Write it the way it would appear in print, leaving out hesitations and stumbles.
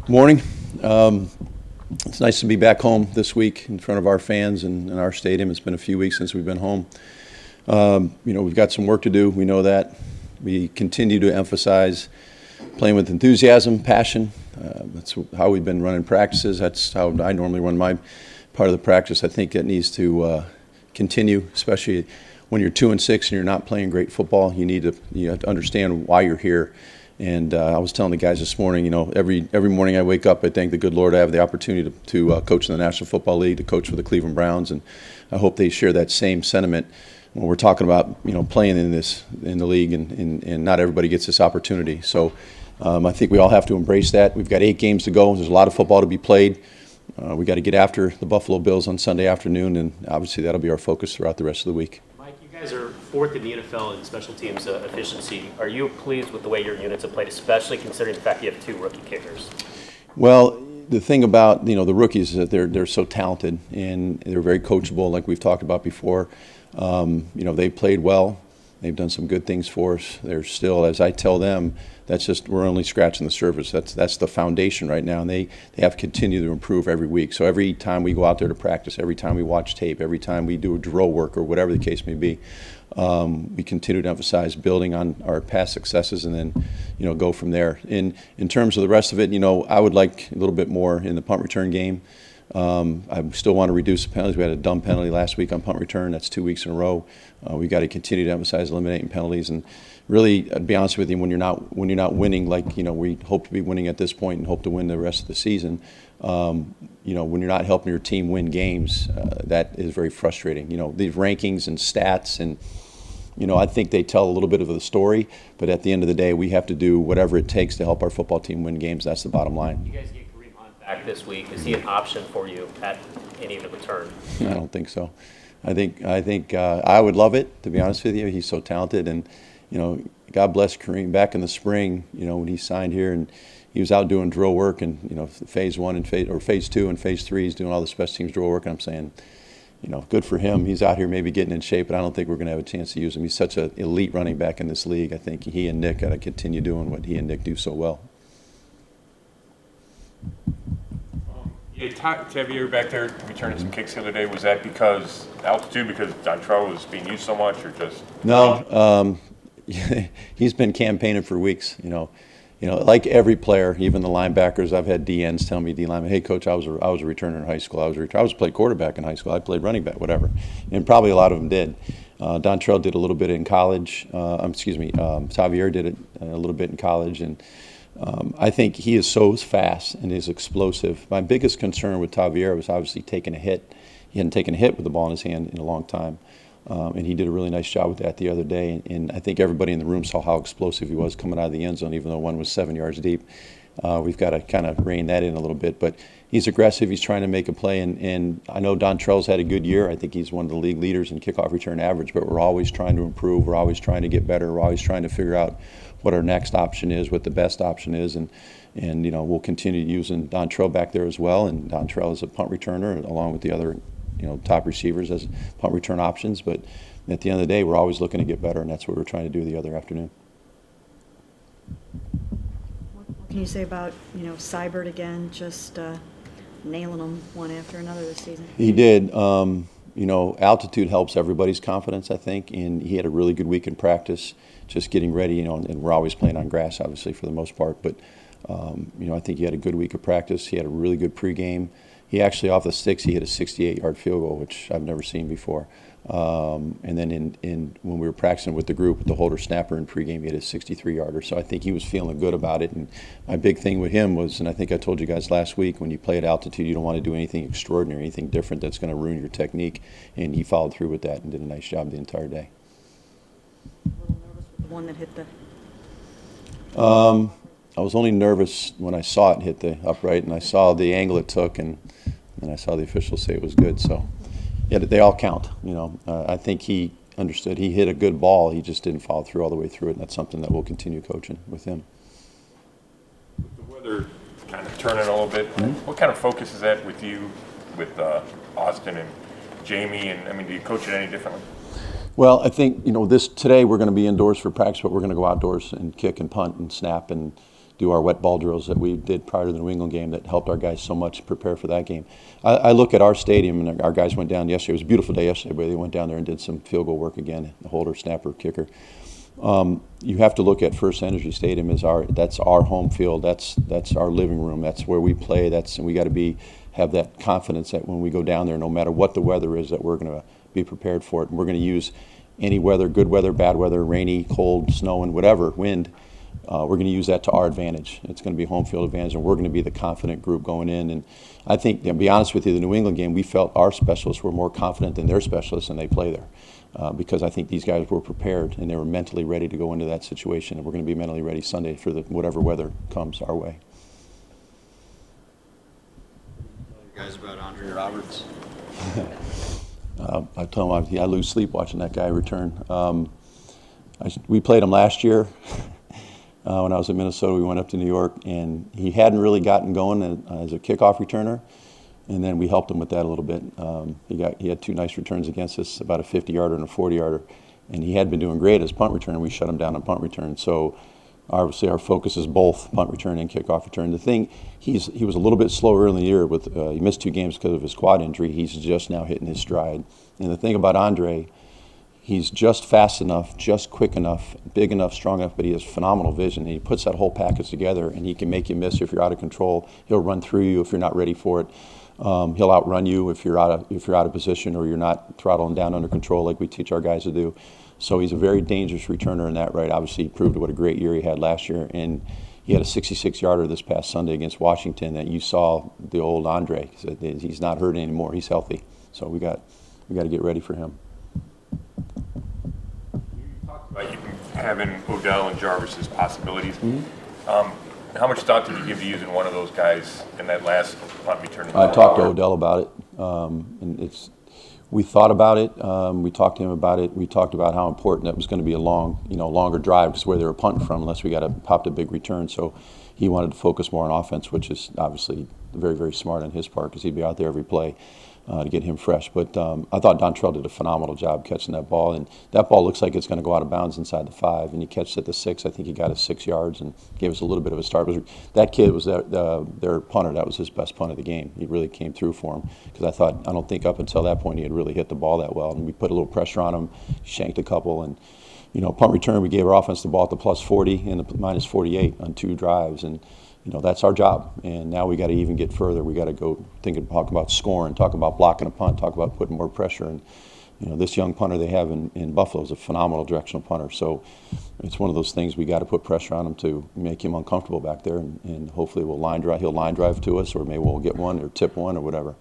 Morning. It's nice to be back home this week in front of our fans and in our stadium. It's been a few weeks since we've been home. We've got some work to do. We know that. We continue to emphasize playing with enthusiasm, passion. That's how we've been running practices. That's how I normally run my part of the practice. I think it needs to continue, especially when you're 2-6 and you're not playing great football. You have to understand why you're here. And I was telling the guys this morning, every morning I wake up, I thank the good Lord I have the opportunity to coach in the National Football League, to coach for the Cleveland Browns, and I hope they share that same sentiment when we're talking about playing in the league, and not everybody gets this opportunity. So I think we all have to embrace that. We've got 8 games to go. There's a lot of football to be played. We got to get after the Buffalo Bills on Sunday afternoon, and obviously that'll be our focus throughout the rest of the week. You guys are 4th in the NFL in special teams efficiency. Are you pleased with the way your units have played, especially considering the fact you have 2 rookie kickers? Well, the thing about the rookies is that they're so talented and they're very coachable, like we've talked about before. They've played well. They've done some good things for us. They're still, as I tell them, we're only scratching the surface. That's the foundation right now, and they have to continue to improve every week. So every time we go out there to practice, every time we watch tape, every time we do a drill work or whatever the case may be, we continue to emphasize building on our past successes and then go from there. In terms of the rest of it, I would like a little bit more in the punt return game. I still want to reduce the penalties. We had a dumb penalty last week on punt return. That's 2 weeks in a row. We've got to continue to emphasize eliminating penalties. And really, to be honest with you, when you're not winning, like we hope to be winning at this point and hope to win the rest of the season, when you're not helping your team win games, that is very frustrating. These rankings and stats and I think they tell a little bit of the story, but at the end of the day, we have to do whatever it takes to help our football team win games. That's the bottom line. You guys get Kareem Hunt back this week. Is he an option for you at any of the return? I don't think so. I think I would love it, to be honest with you. He's so talented, and God bless Kareem. Back in the spring, when he signed here, and he was out doing drill work, and phase 1 and phase 2 and phase 3, he's doing all the special teams drill work, and I'm saying, good for him. He's out here maybe getting in shape, but I don't think we're going to have a chance to use him. He's such an elite running back in this league. I think he and Nick got to continue doing what he and Nick do so well. Tavier back there returning some kicks the other day. Was that because altitude, because Dontrell was being used so much, or just? No, he's been campaigning for weeks. Like every player, even the linebackers. I've had DNs tell me, D lineman, "Hey, coach, I was a returner in high school. I was played quarterback in high school. I played running back, whatever." And probably a lot of them did. Dontrell did a little bit in college. Tavier did it a little bit in college, and I think he is so fast and is explosive. My biggest concern with Tavier was obviously taking a hit. He hadn't taken a hit with the ball in his hand in a long time. And he did a really nice job with that the other day. And I think everybody in the room saw how explosive he was coming out of the end zone, even though one was 7 yards deep. We've got to kind of rein that in a little bit. But he's aggressive. He's trying to make a play. And I know Dontrell's had a good year. I think he's one of the league leaders in kickoff return average. But we're always trying to improve. We're always trying to get better. We're always trying to figure out what our next option is, what the best option is. And we'll continue using Dontrell back there as well. And Dontrell is a punt returner along with the other top receivers as punt return options. But at the end of the day, we're always looking to get better, and that's what we're trying to do the other afternoon. What can you say about, Seibert again, just nailing them one after another this season? He did. Altitude helps everybody's confidence, I think, and he had a really good week in practice, just getting ready, and we're always playing on grass, obviously, for the most part. But, I think he had a good week of practice. He had a really good pregame. He actually, off the sticks, he hit a 68-yard field goal, which I've never seen before. And then when we were practicing with the group, with the holder snapper in pregame, he hit a 63-yarder. So I think he was feeling good about it. And my big thing with him was, and I think I told you guys last week, when you play at altitude, you don't want to do anything extraordinary, anything different that's going to ruin your technique. And he followed through with that and did a nice job the entire day. A little nervous with the one that hit the... I was only nervous when I saw it hit the upright, and I saw the angle it took, and I saw the officials say it was good. So, yeah, they all count. I think he understood. He hit a good ball. He just didn't follow through all the way through it, and that's something that we'll continue coaching with him. With the weather kind of turning a little bit, what kind of focus is that with you, with Austin and Jamie? And do you coach it any differently? Well, I think today we're going to be indoors for practice, but we're going to go outdoors and kick and punt and snap and do our wet ball drills that we did prior to the New England game that helped our guys so much prepare for that game. I look at our stadium, and our guys went down yesterday. It was a beautiful day yesterday, but they went down there and did some field goal work again, the holder, snapper, kicker. You have to look at First Energy Stadium as that's our home field. That's our living room. That's where we play. And we got to have that confidence that when we go down there, no matter what the weather is, that we're going to be prepared for it. And we're going to use any weather, good weather, bad weather, rainy, cold, snow, and whatever, wind. We're going to use that to our advantage. It's going to be home field advantage, and we're going to be the confident group going in. And I think, to be honest with you, the New England game, we felt our specialists were more confident than their specialists, and they play there. Because I think these guys were prepared, and they were mentally ready to go into that situation. And we're going to be mentally ready Sunday for whatever weather comes our way. Guys about Andre Roberts. I told him I lose sleep watching that guy return. We played him last year. When I was in Minnesota, we went up to New York, and he hadn't really gotten going as a kickoff returner, and then we helped him with that a little bit. He had 2 nice returns against us, about a 50-yarder and a 40-yarder, and he had been doing great as punt return, and we shut him down on punt return. So obviously our focus is both punt return and kickoff return. The thing, he was a little bit slower in the year. He missed 2 games because of his quad injury. He's just now hitting his stride. And the thing about Andre, he's just fast enough, just quick enough, big enough, strong enough, but he has phenomenal vision. And he puts that whole package together, and he can make you miss if you're out of control. He'll run through you if you're not ready for it. He'll outrun you if you're out of position or you're not throttling down under control like we teach our guys to do. So he's a very dangerous returner in that right. Obviously, he proved what a great year he had last year, and he had a 66-yarder this past Sunday against Washington that you saw the old Andre. He's not hurt anymore. He's healthy. So we got to get ready for him. You talked about you having Odell and Jarvis as possibilities. Mm-hmm. How much thought did you give to using one of those guys in that last punt return? I talked to Odell about it, and we thought about it. We talked to him about it. We talked about how important that was going to be a longer drive because where they were punting from, unless we got to pop a big return. So he wanted to focus more on offense, which is obviously very, very smart on his part because he'd be out there every play to get him fresh. But I thought Dontrell did a phenomenal job catching that ball, and that ball looks like it's going to go out of bounds inside the 5, and he catches at the 6. I think he got us 6 yards and gave us a little bit of a start. That kid was their punter. That was his best punt of the game. He really came through for him because I don't think up until that point he had really hit the ball that well, and we put a little pressure on him, shanked a couple, and punt return, we gave our offense the ball at the +40 and the -48 on 2 drives, and that's our job. And now we got to even get further. We got to go talk about scoring, talk about blocking a punt, talk about putting more pressure. And this young punter they have in Buffalo is a phenomenal directional punter. So it's one of those things we got to put pressure on him to make him uncomfortable back there, and hopefully he'll line drive to us, or maybe we'll get one or tip one or whatever.